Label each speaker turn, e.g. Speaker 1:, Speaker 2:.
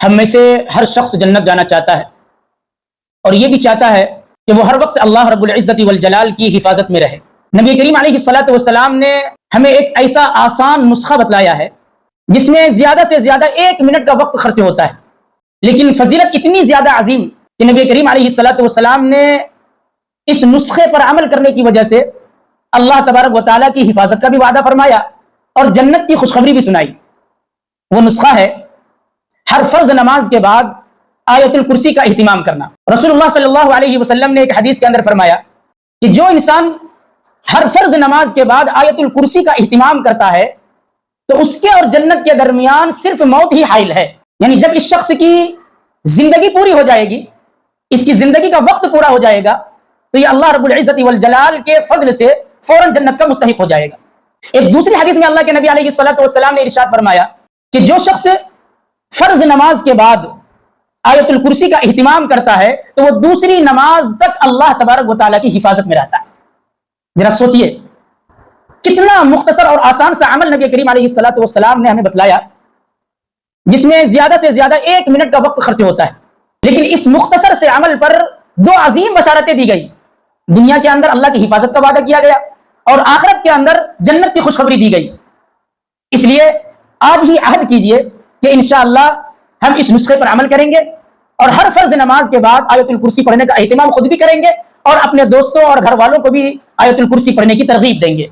Speaker 1: ہم میں سے ہر شخص جنت جانا چاہتا ہے اور یہ بھی چاہتا ہے کہ وہ ہر وقت اللہ رب العزت والجلال کی حفاظت میں رہے۔ نبی کریم علیہ الصلوۃ والسلام نے ہمیں ایک ایسا آسان نسخہ بتلایا ہے جس میں زیادہ سے زیادہ 1 منٹ کا وقت خرچ ہوتا ہے، لیکن فضیلت اتنی زیادہ عظیم کہ نبی کریم علیہ الصلوۃ والسلام نے اس نسخے پر عمل کرنے کی وجہ سے اللہ تبارک و تعالیٰ کی حفاظت کا بھی وعدہ فرمایا اور جنت کی خوشخبری بھی سنائی۔ وہ نسخہ ہے ہر فرض نماز کے بعد آیت الکرسی کا اہتمام کرنا۔ رسول اللہ صلی اللہ علیہ وسلم نے ایک حدیث کے اندر فرمایا کہ جو انسان ہر فرض نماز کے بعد آیت الکرسی کا اہتمام کرتا ہے تو اس کے اور جنت کے درمیان صرف موت ہی حائل ہے، یعنی جب اس شخص کی زندگی پوری ہو جائے گی، اس کی زندگی کا وقت پورا ہو جائے گا، تو یہ اللہ رب العزت والجلال کے فضل سے فوراً جنت کا مستحق ہو جائے گا۔ ایک دوسری حدیث میں اللہ کے نبی علیہ الصلوۃ والسلام نے ارشاد فرمایا کہ جو شخص فرض نماز کے بعد آیت الکرسی کا اہتمام کرتا ہے تو وہ دوسری نماز تک اللہ تبارک و تعالیٰ کی حفاظت میں رہتا ہے۔ ذرا سوچئے کتنا مختصر اور آسان سا عمل نبی کریم علیہ الصلوۃ والسلام نے ہمیں بتلایا، جس میں زیادہ سے زیادہ 1 منٹ کا وقت خرچ ہوتا ہے، لیکن اس مختصر سے عمل پر 2 عظیم بشارتیں دی گئی۔ دنیا کے اندر اللہ کی حفاظت کا وعدہ کیا گیا اور آخرت کے اندر جنت کی خوشخبری دی گئی۔ اس لیے آج ہی عہد کیجئے کہ انشاءاللہ ہم اس نسخے پر عمل کریں گے اور ہر فرض نماز کے بعد آیت الکرسی پڑھنے کا اہتمام خود بھی کریں گے اور اپنے دوستوں اور گھر والوں کو بھی آیت الکرسی پڑھنے کی ترغیب دیں گے۔